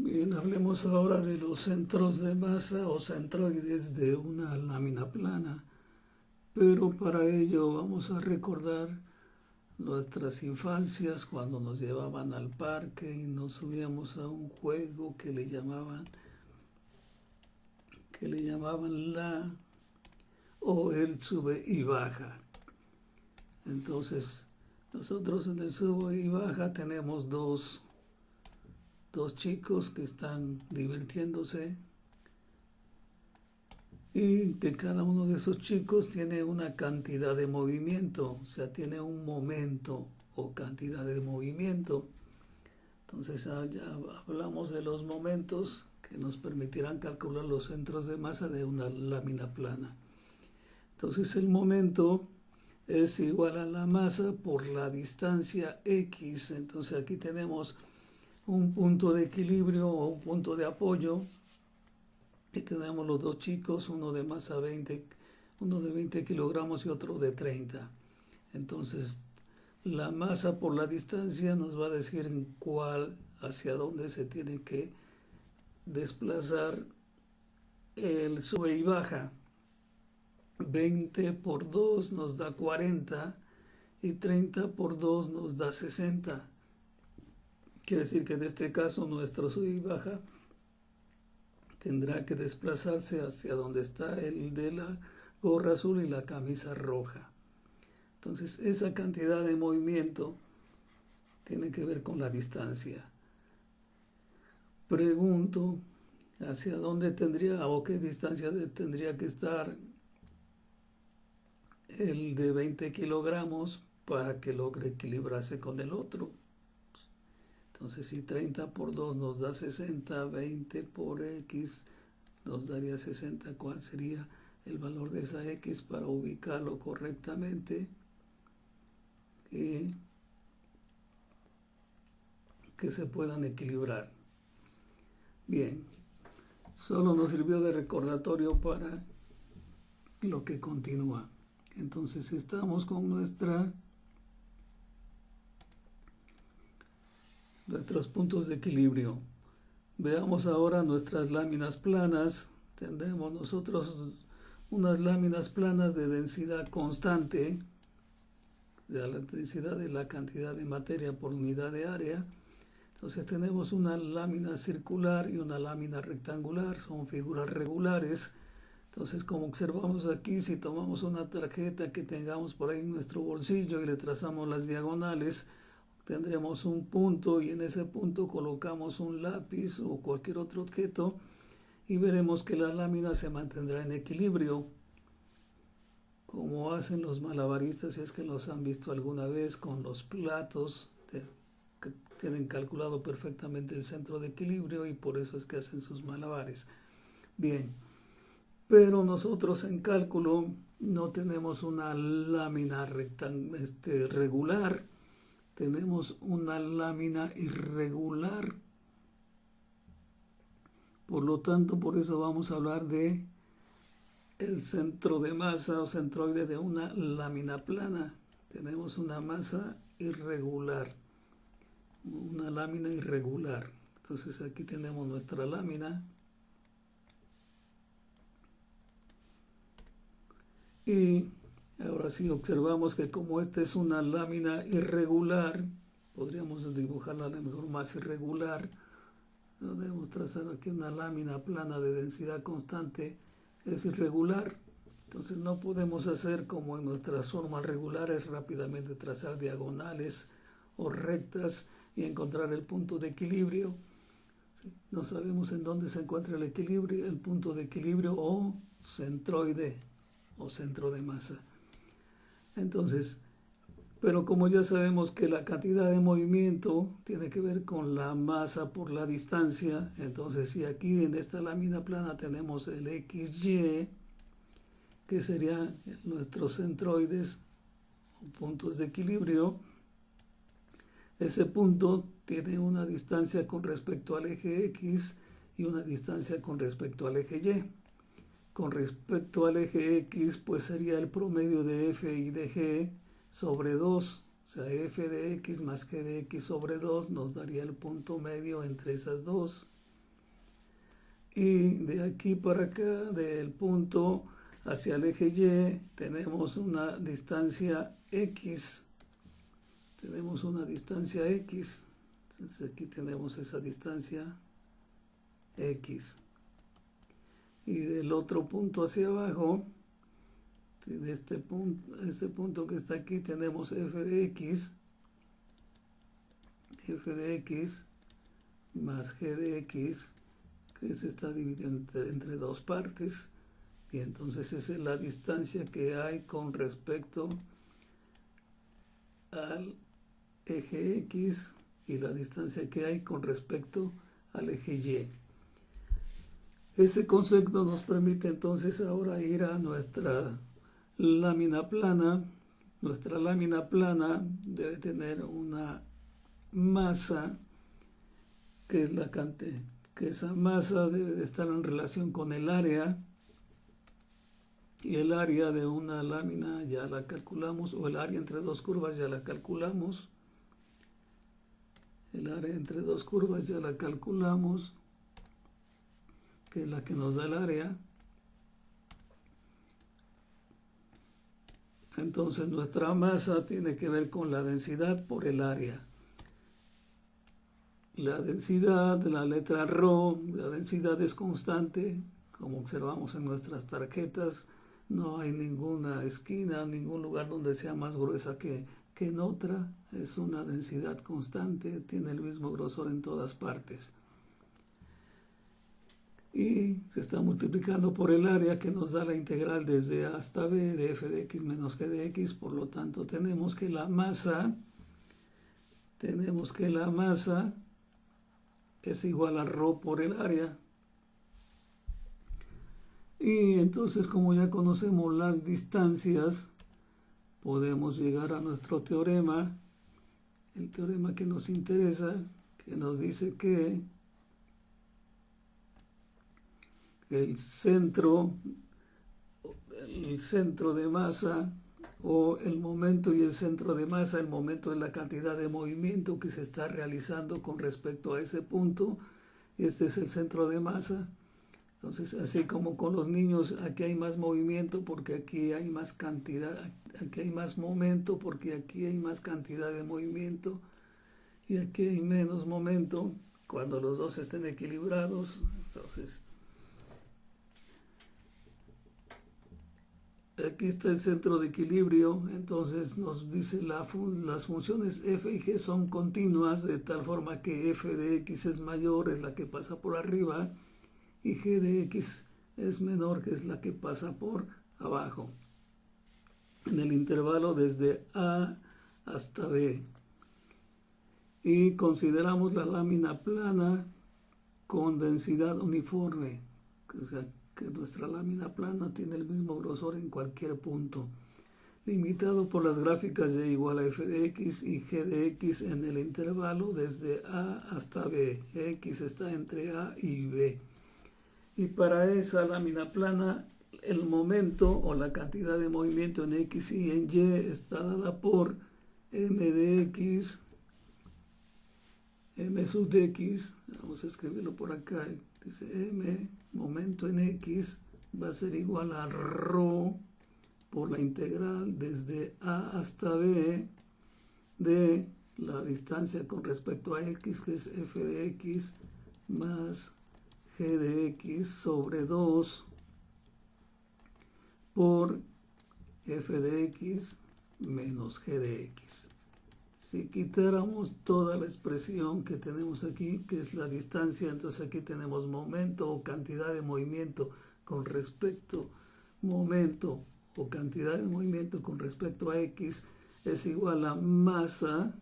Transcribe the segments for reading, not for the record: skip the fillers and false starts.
Bien, hablemos ahora de los centros de masa o centroides de una lámina plana, pero para ello vamos a recordar nuestras infancias cuando nos llevaban al parque y nos subíamos a un juego que le llamaban la o el sube y baja. Entonces, nosotros en el sube y baja tenemos dos chicos que están divirtiéndose y que cada uno de esos chicos tiene una cantidad de movimiento, o sea, tiene un momento o cantidad de movimiento. Entonces ya hablamos de los momentos que nos permitirán calcular los centros de masa de una lámina plana. Entonces el momento es igual a la masa por la distancia X. Entonces aquí tenemos un punto de equilibrio o un punto de apoyo y tenemos los dos chicos, uno de masa 20, uno de 20 kilogramos y otro de 30. Entonces la masa por la distancia nos va a decir hacia dónde se tiene que desplazar el sube y baja. 20 por 2 nos da 40 y 30 por 2 nos da 60. Quiere decir que en este caso nuestro sube y baja tendrá que desplazarse hacia donde está el de la gorra azul y la camisa roja. Entonces esa cantidad de movimiento tiene que ver con la distancia. Pregunto hacia dónde tendría o qué distancia tendría que estar el de 20 kilogramos para que logre equilibrarse con el otro. Entonces si 30 por 2 nos da 60, 20 por X nos daría 60. ¿Cuál sería el valor de esa X para ubicarlo correctamente? Y que se puedan equilibrar. Bien, solo nos sirvió de recordatorio para lo que continúa. Entonces estamos con nuestros puntos de equilibrio. Veamos ahora nuestras láminas planas. Tendremos nosotros unas láminas planas de densidad constante, de la densidad de la cantidad de materia por unidad de área. Entonces tenemos una lámina circular y una lámina rectangular, son figuras regulares. Entonces, como observamos aquí, si tomamos una tarjeta que tengamos por ahí en nuestro bolsillo y le trazamos las diagonales, tendremos un punto y en ese punto colocamos un lápiz o cualquier otro objeto y veremos que la lámina se mantendrá en equilibrio, como hacen los malabaristas, si es que los han visto alguna vez con los platos, que tienen calculado perfectamente el centro de equilibrio y por eso es que hacen sus malabares. Bien. Pero nosotros en cálculo no tenemos una lámina regular, tenemos una lámina irregular. Por lo tanto, por eso vamos a hablar de el centro de masa o centroide de una lámina plana. Tenemos una masa irregular, una lámina irregular. Entonces aquí tenemos nuestra lámina. Y ahora sí observamos que como esta es una lámina irregular, podríamos dibujarla a lo mejor más irregular. Debemos trazar aquí una lámina plana de densidad constante, es irregular. Entonces no podemos hacer como en nuestras formas regulares, rápidamente trazar diagonales o rectas y encontrar el punto de equilibrio. ¿Sí? No sabemos en dónde se encuentra el equilibrio, el punto de equilibrio o centroide o centro de masa. Entonces, pero como ya sabemos que la cantidad de movimiento tiene que ver con la masa por la distancia, entonces si aquí en esta lámina plana tenemos el XY, que serían nuestros centroides o puntos de equilibrio, ese punto tiene una distancia con respecto al eje X y una distancia con respecto al eje Y. Con respecto al eje X, pues sería el promedio de F y de G sobre 2. O sea, F de X más G de X sobre 2 nos daría el punto medio entre esas dos. Y de aquí para acá, del punto hacia el eje Y, tenemos una distancia X. Tenemos una distancia X. Entonces aquí tenemos esa distancia X. Y del otro punto hacia abajo, de este punto que está aquí, tenemos f de x más g de x, que se está dividiendo entre dos partes. Y entonces esa es la distancia que hay con respecto al eje X y la distancia que hay con respecto al eje Y. Ese concepto nos permite entonces ahora ir a nuestra lámina plana. Nuestra lámina plana debe tener una masa, que esa masa debe de estar en relación con el área. Y el área de una lámina ya la calculamos, o el área entre dos curvas ya la calculamos. El área entre dos curvas ya la calculamos, que es la que nos da el área. Entonces nuestra masa tiene que ver con la densidad por el área. La densidad de la letra ρ, la densidad es constante, como observamos en nuestras tarjetas. No hay ninguna esquina, ningún lugar donde sea más gruesa que en otra. Es una densidad constante, tiene el mismo grosor en todas partes. Y se está multiplicando por el área, que nos da la integral desde A hasta B de f de x menos g de x. Por lo tanto, tenemos que la masa es igual a ρ por el área. Y entonces, como ya conocemos las distancias, podemos llegar a nuestro teorema, el teorema que nos interesa, que nos dice que el centro de masa, o el momento y el centro de masa, el momento es la cantidad de movimiento que se está realizando con respecto a ese punto. Este es el centro de masa. Entonces, así como con los niños, aquí hay más movimiento porque aquí hay más cantidad, aquí hay más momento porque aquí hay más cantidad de movimiento, y aquí hay menos momento cuando los dos estén equilibrados. Entonces, aquí está el centro de equilibrio. Entonces nos dice las funciones f y g son continuas, de tal forma que f de x es mayor, es la que pasa por arriba, y g de x es menor, que es la que pasa por abajo, en el intervalo desde A hasta B. Y consideramos la lámina plana con densidad uniforme, o sea, que nuestra lámina plana tiene el mismo grosor en cualquier punto, limitado por las gráficas y igual a f de x y g de x en el intervalo desde A hasta B. X está entre A y B. Y para esa lámina plana, el momento o la cantidad de movimiento en X y en Y está dada por m de x, m sub de x, vamos a escribirlo por acá, dice m, momento en X, va a ser igual a ρ por la integral desde A hasta B de la distancia con respecto a X, que es f de x, más g de x sobre 2 por f de x menos g de x. Si quitáramos toda la expresión que tenemos aquí, que es la distancia, entonces aquí tenemos momento o cantidad de movimiento con respecto, momento o cantidad de movimiento con respecto a x es igual a masa.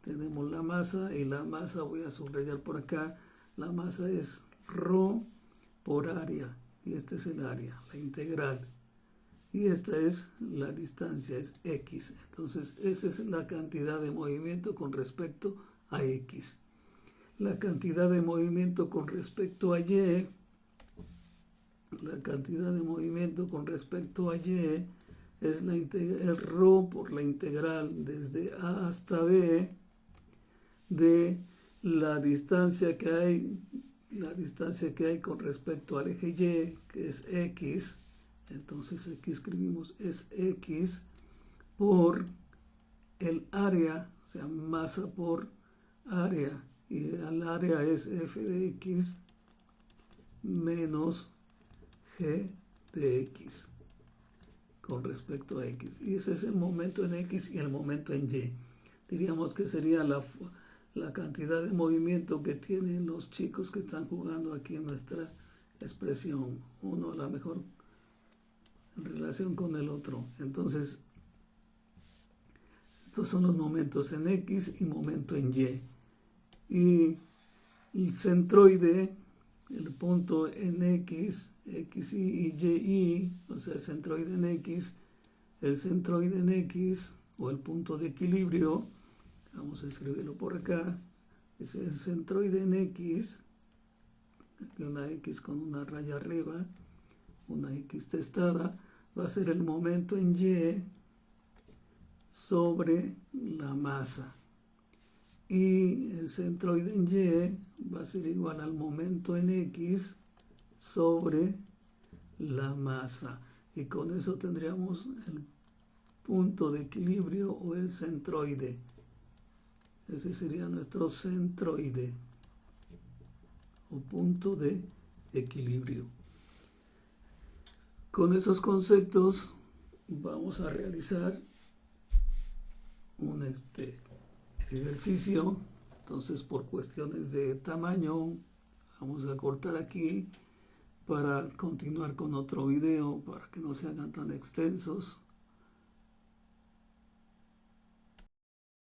Tenemos la masa, y la masa, voy a subrayar por acá, la masa es ρ por área, y este es el área, la integral, y esta es la distancia, es x. Entonces esa es la cantidad de movimiento con respecto a x. La cantidad de movimiento con respecto a y, es ρ por la integral desde A hasta B de la distancia que hay la distancia que hay con respecto al eje Y, que es X. Entonces aquí escribimos es X por el área, o sea, masa por área. Y el área es F de X menos G de X con respecto a X. Y ese es el momento en X y el momento en Y. Diríamos que sería la cantidad de movimiento que tienen los chicos que están jugando aquí en nuestra expresión. Uno a lo mejor en relación con el otro. Entonces, estos son los momentos en X y momento en Y. Y el centroide, el punto en X, XY y YY, o sea, el centroide en X, el centroide en X, o el punto de equilibrio, vamos a escribirlo por acá, es el centroide en X, aquí una X con una raya arriba, una X testada, va a ser el momento en Y sobre la masa. Y el centroide en Y va a ser igual al momento en X sobre la masa. Y con eso tendríamos el punto de equilibrio o el centroide. Ese sería nuestro centroide o punto de equilibrio. Con esos conceptos vamos a realizar un ejercicio. Entonces, por cuestiones de tamaño, vamos a cortar aquí para continuar con otro video para que no se hagan tan extensos.